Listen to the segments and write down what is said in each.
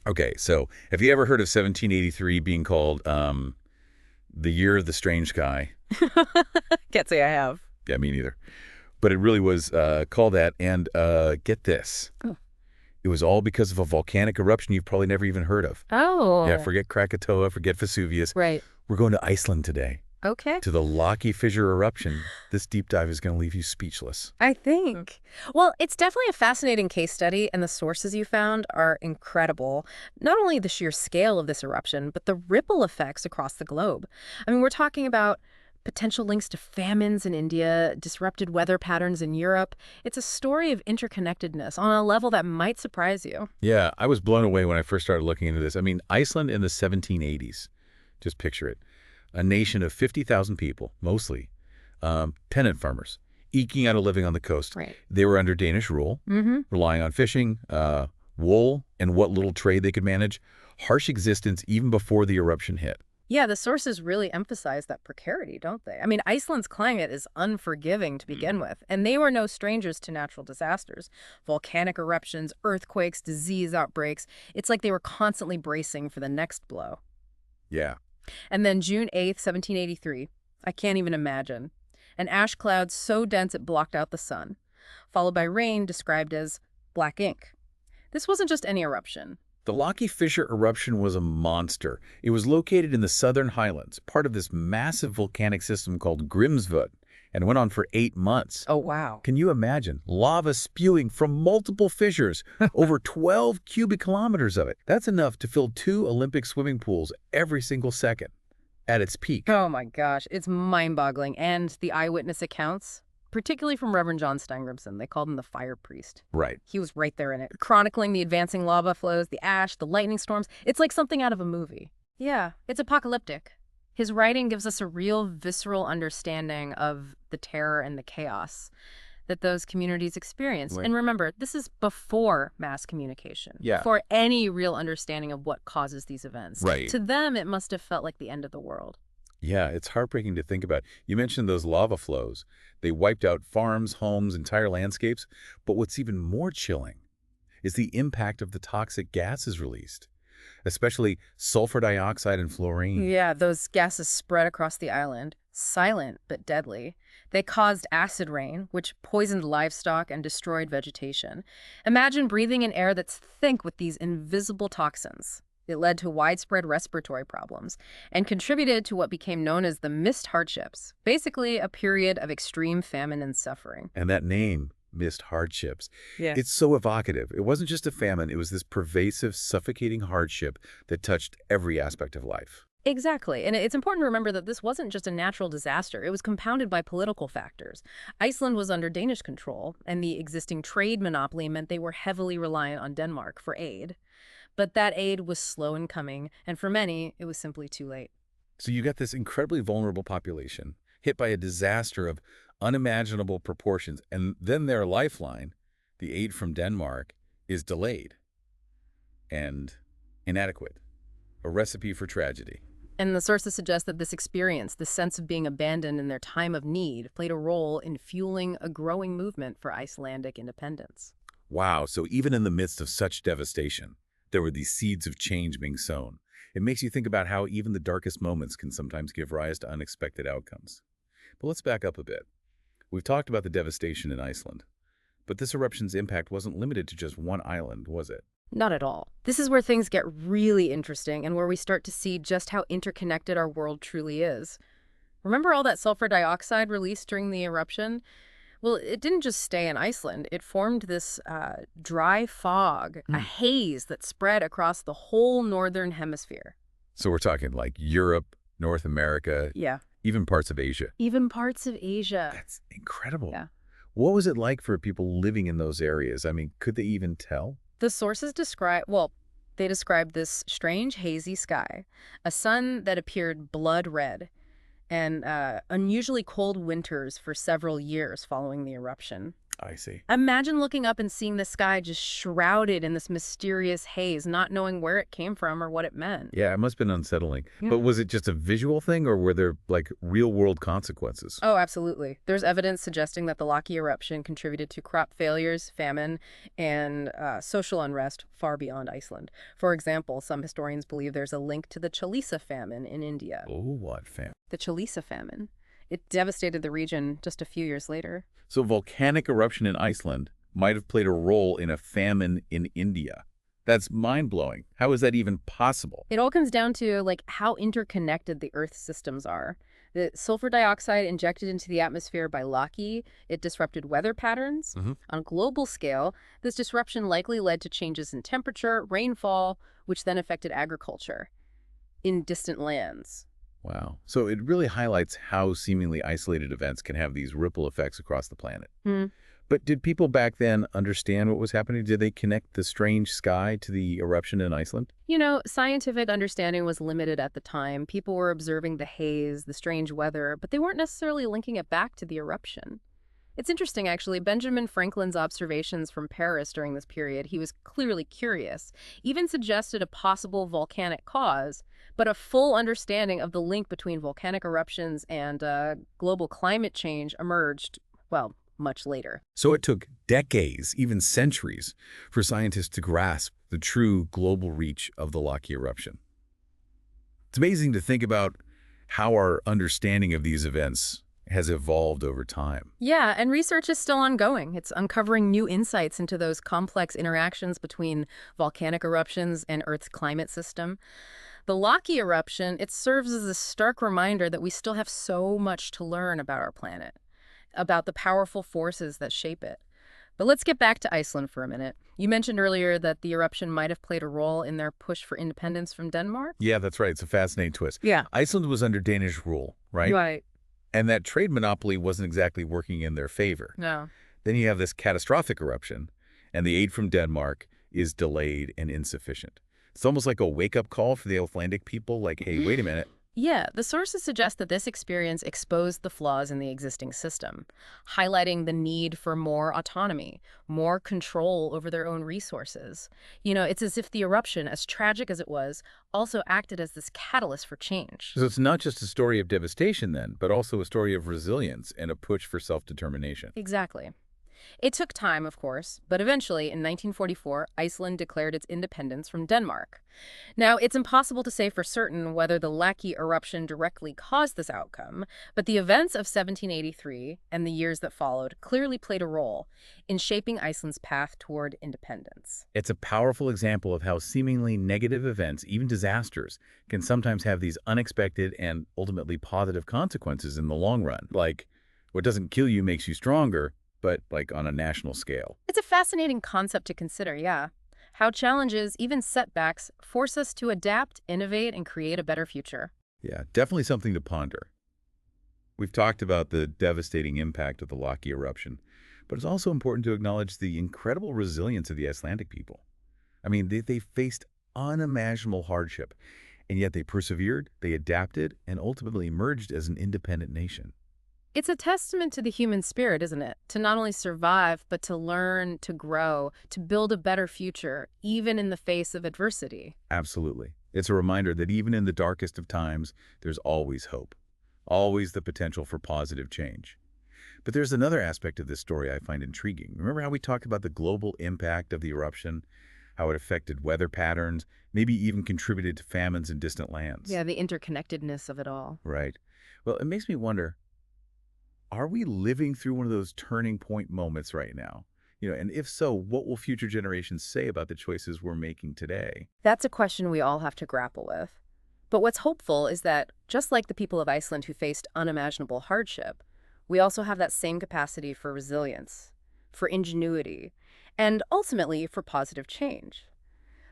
Okay, so have you ever heard of 1783 being called the year of the strange sky? Can't say I have. Yeah, me neither. But it really was called that. And get this. Oh. It was all because of a volcanic eruption you've probably never even heard of. Yeah, Oh, forget Krakatoa, forget Vesuvius. right. We're going to Iceland today, Okay. to the Laki Fissure eruption. This deep dive is going to leave you speechless. I think. Well, it's definitely a fascinating case study, and the sources you found are incredible. Not only the sheer scale of this eruption, but the ripple effects across the globe. I mean, we're talking about potential links to famines in India, disrupted weather patterns in Europe. It's a story of interconnectedness on a level that might surprise you. Yeah, I was blown away when I first started looking into this. I mean, Iceland in the 1780s. Just picture it. A nation of 50,000 people, mostly tenant farmers, eking out a living on the coast. Right. They were under Danish rule, relying on fishing, wool, and what little trade they could manage. Harsh existence even before the eruption hit. Yeah, the sources really emphasize that precarity, don't they? I mean, Iceland's climate is unforgiving to begin with, and they were no strangers to natural disasters. Volcanic eruptions, earthquakes, disease outbreaks. It's like they were constantly bracing for the next blow. Yeah. And then June 8th, 1783, I can't even imagine. An ash cloud so dense it blocked out the sun, followed by rain described as black ink. This wasn't just any eruption. The Laki Fissure eruption was a monster. It was located in the southern highlands, part of this massive volcanic system called Grimsvötn, and went on for 8 months. Oh, wow. Can you imagine? Lava spewing from multiple fissures, over 12 cubic kilometers of it. That's enough to fill 2 Olympic swimming pools every single second at its peak. Oh my gosh, it's mind-boggling. And the eyewitness accounts, particularly from Reverend John Stengrimson, they called him the fire priest. Right. He was right there in it, chronicling the advancing lava flows, the ash, the lightning storms. It's like something out of a movie. Yeah, it's apocalyptic. His writing gives us a real visceral understanding of the terror and the chaos that those communities experienced. Right. And remember, this is before mass communication, Yeah. before any real understanding of what causes these events. Right. To them, it must have felt like the end of the world. Yeah, it's heartbreaking to think about. You mentioned those lava flows. They wiped out farms, homes, entire landscapes. But what's even more chilling is the impact of the toxic gases released, especially sulfur dioxide and fluorine. Yeah, those gases spread across the island, silent but deadly. They caused acid rain, which poisoned livestock and destroyed vegetation. Imagine breathing in air that's thick with these invisible toxins. It led to widespread respiratory problems and contributed to what became known as the mist hardships, basically a period of extreme famine and suffering. And that name, mist hardships, Yeah. it's so evocative. It wasn't just a famine. It was this pervasive, suffocating hardship that touched every aspect of life. Exactly. And it's important to remember that this wasn't just a natural disaster. It was compounded by political factors. Iceland was under Danish control, and the existing trade monopoly meant they were heavily reliant on Denmark for aid. But that aid was slow in coming, and for many, it was simply too late. So you got this incredibly vulnerable population hit by a disaster of unimaginable proportions, and then their lifeline, the aid from Denmark, is delayed and inadequate, a recipe for tragedy. And the sources suggest that this experience, this sense of being abandoned in their time of need, played a role in fueling a growing movement for Icelandic independence. Wow, so even in the midst of such devastation, there were these seeds of change being sown. It makes you think about how even the darkest moments can sometimes give rise to unexpected outcomes. But let's back up a bit. We've talked about the devastation in Iceland, but this eruption's impact wasn't limited to just one island, was it? Not at all. This is where things get really interesting and where we start to see just how interconnected our world truly is. Remember all that sulfur dioxide released during the eruption? Well, it didn't just stay in Iceland. It formed this dry fog, a haze that spread across the whole northern hemisphere. So we're talking like Europe, North America, Yeah. even parts of Asia. Even parts of Asia. That's incredible. Yeah. What was it like for people living in those areas? I mean, could they even tell? The sources describe, well, they described this strange hazy sky, a sun that appeared blood red, and unusually cold winters for several years following the eruption. I see. Imagine looking up and seeing the sky just shrouded in this mysterious haze, not knowing where it came from or what it meant. Yeah, it must have been unsettling. But Yeah. was it just a visual thing, or were there, like, real-world consequences? Oh, absolutely. There's evidence suggesting that the Laki eruption contributed to crop failures, famine, and social unrest far beyond Iceland. For example, some historians believe there's a link to the Chalisa famine in India. Oh, what, fam? The Chalisa famine. It devastated the region just a few years later. So volcanic eruption in Iceland might have played a role in a famine in India. That's mind-blowing. How is that even possible? It all comes down to like how interconnected the Earth's systems are. The sulfur dioxide injected into the atmosphere by Laki, it disrupted weather patterns. Mhm. On a global scale, this disruption likely led to changes in temperature, rainfall, which then affected agriculture in distant lands. Wow. So it really highlights how seemingly isolated events can have these ripple effects across the planet. Hmm. But did people back then understand what was happening? Did they connect the strange sky to the eruption in Iceland? You know, scientific understanding was limited at the time. People were observing the haze, the strange weather, but they weren't necessarily linking it back to the eruption. It's interesting, actually. Benjamin Franklin's observations from Paris during this period, he was clearly curious, even suggested a possible volcanic cause, but a full understanding of the link between volcanic eruptions and global climate change emerged, well, much later. So it took decades, even centuries, for scientists to grasp the true global reach of the Laki eruption. It's amazing to think about how our understanding of these events has evolved over time. Yeah, and research is still ongoing. It's uncovering new insights into those complex interactions between volcanic eruptions and Earth's climate system. The Laki eruption, it serves as a stark reminder that we still have so much to learn about our planet, about the powerful forces that shape it. But let's get back to Iceland for a minute. You mentioned earlier that the eruption might have played a role in their push for independence from Denmark? Yeah, that's right. It's a fascinating twist. Yeah. Iceland was under Danish rule, right? Right. And that trade monopoly wasn't exactly working in their favor. No. Then you have this catastrophic eruption, and the aid from Denmark is delayed and insufficient. It's almost like a wake-up call for the Icelandic people, like, hey, wait a minute. Yeah, the sources suggest that this experience exposed the flaws in the existing system, highlighting the need for more autonomy, more control over their own resources. You know, it's as if the eruption, as tragic as it was, also acted as this catalyst for change. So it's not just a story of devastation then, but also a story of resilience and a push for self-determination. Exactly. It took time, of course, but eventually, in 1944, Iceland declared its independence from Denmark. Now, it's impossible to say for certain whether the Laki eruption directly caused this outcome, but the events of 1783 and the years that followed clearly played a role in shaping Iceland's path toward independence. It's a powerful example of how seemingly negative events, even disasters, can sometimes have these unexpected and ultimately positive consequences in the long run. Like, what doesn't kill you makes you stronger, but like on a national scale. It's a fascinating concept to consider, yeah. How challenges, even setbacks, force us to adapt, innovate, and create a better future. Yeah, definitely something to ponder. We've talked about the devastating impact of the Laki eruption, but it's also important to acknowledge the incredible resilience of the Icelandic people. I mean, they faced unimaginable hardship, and yet they persevered, they adapted, and ultimately emerged as an independent nation. It's a testament to the human spirit, isn't it? To not only survive, but to learn, to grow, to build a better future, even in the face of adversity. Absolutely. It's a reminder that even in the darkest of times, there's always hope, always the potential for positive change. But there's another aspect of this story I find intriguing. Remember how we talked about the global impact of the eruption, how it affected weather patterns, maybe even contributed to famines in distant lands? Yeah, the interconnectedness of it all. Right. Well, it makes me wonder, are we living through one of those turning point moments right now? And if so, what will future generations say about the choices we're making today? That's a question we all have to grapple with. But what's hopeful is that, just like the people of Iceland who faced unimaginable hardship, we also have that same capacity for resilience, for ingenuity, and ultimately for positive change.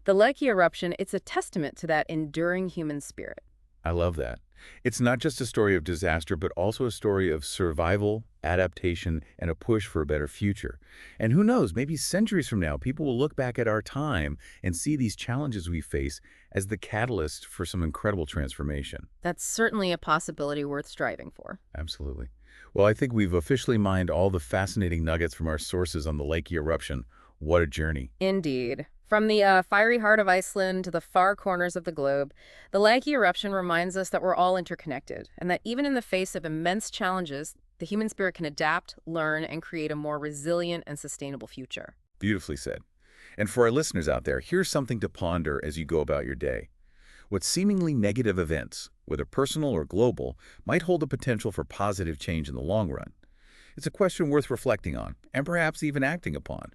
The Laki eruption, it's a testament to that enduring human spirit. I love that. It's not just a story of disaster, but also a story of survival, adaptation, and a push for a better future. And who knows, maybe centuries from now, people will look back at our time and see these challenges we face as the catalyst for some incredible transformation. That's certainly a possibility worth striving for. Absolutely. Well, I think we've officially mined all the fascinating nuggets from our sources on the Laki eruption. What a journey. Indeed. From the fiery heart of Iceland to the far corners of the globe, the Laki eruption reminds us that we're all interconnected, and that even in the face of immense challenges, the human spirit can adapt, learn, and create a more resilient and sustainable future. Beautifully said. And for our listeners out there, here's something to ponder as you go about your day. What seemingly negative events, whether personal or global, might hold the potential for positive change in the long run? It's a question worth reflecting on, and perhaps even acting upon.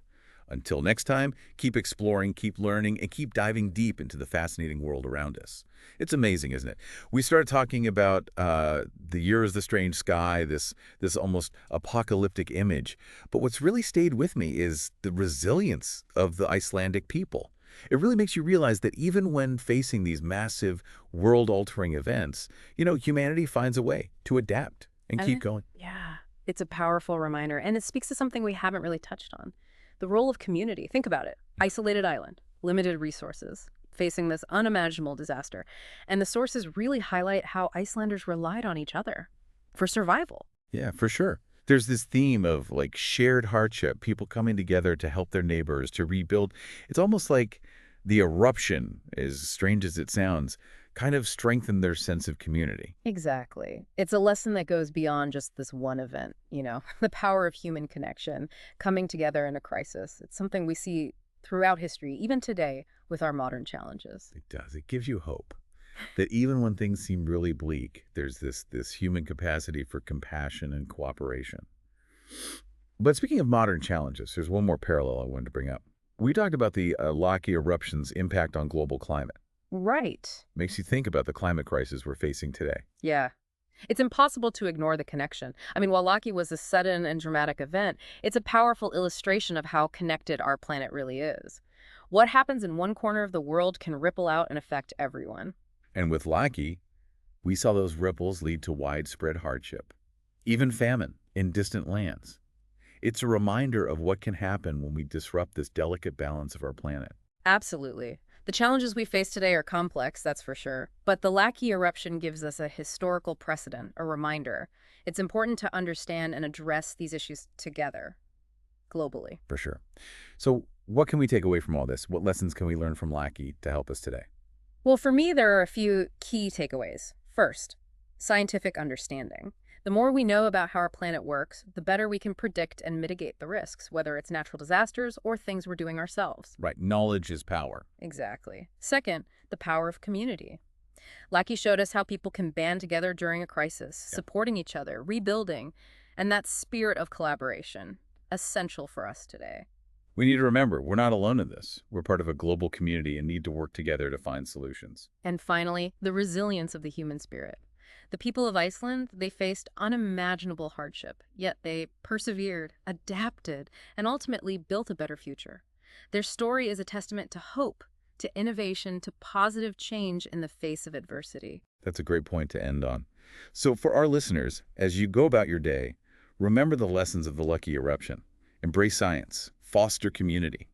Until next time, keep exploring, keep learning, and keep diving deep into the fascinating world around us. It's amazing, isn't it? We started talking about the year is the strange sky, this almost apocalyptic image. But what's really stayed with me is the resilience of the Icelandic people. It really makes you realize that even when facing these massive, world-altering events, humanity finds a way to adapt and keep going. Yeah, it's a powerful reminder, and it speaks to something we haven't really touched on. The role of community. Think about it. Isolated island, limited resources, facing this unimaginable disaster. And the sources really highlight how Icelanders relied on each other for survival. Yeah, for sure. There's this theme of like shared hardship, people coming together to help their neighbors, to rebuild. It's almost like the eruption, as strange as it sounds, kind of strengthened their sense of community. Exactly. It's a lesson that goes beyond just this one event, the power of human connection, coming together in a crisis. It's something we see throughout history, even today, with our modern challenges. It does. It gives you hope that even when things seem really bleak, there's this human capacity for compassion and cooperation. But speaking of modern challenges, there's one more parallel I wanted to bring up. We talked about the Laki eruption's impact on global climate. Right. Makes you think about the climate crisis we're facing today. Yeah. It's impossible to ignore the connection. I mean, while Laki was a sudden and dramatic event, it's a powerful illustration of how connected our planet really is. What happens in one corner of the world can ripple out and affect everyone. And with Laki, we saw those ripples lead to widespread hardship, even famine in distant lands. It's a reminder of what can happen when we disrupt this delicate balance of our planet. Absolutely. The challenges we face today are complex, that's for sure. But the Laki eruption gives us a historical precedent, a reminder. It's important to understand and address these issues together, globally. For sure. So what can we take away from all this? What lessons can we learn from Laki to help us today? Well, for me, there are a few key takeaways. First, scientific understanding. The more we know about how our planet works, the better we can predict and mitigate the risks, whether it's natural disasters or things we're doing ourselves. Right. Knowledge is power. Exactly. Second, the power of community. Laki showed us how people can band together during a crisis, supporting each other, rebuilding, and that spirit of collaboration, essential for us today. We need to remember, we're not alone in this. We're part of a global community and need to work together to find solutions. And finally, the resilience of the human spirit. The people of Iceland, they faced unimaginable hardship, yet they persevered, adapted, and ultimately built a better future. Their story is a testament to hope, to innovation, to positive change in the face of adversity. That's a great point to end on. So for our listeners, as you go about your day, remember the lessons of the Laki eruption. Embrace science, foster community,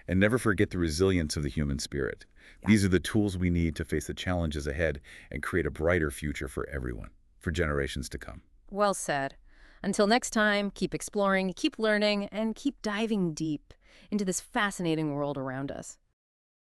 and never forget the resilience of the human spirit. These are the tools we need to face the challenges ahead and create a brighter future for everyone, for generations to come. Well said. Until next time, keep exploring, keep learning, and keep diving deep into this fascinating world around us.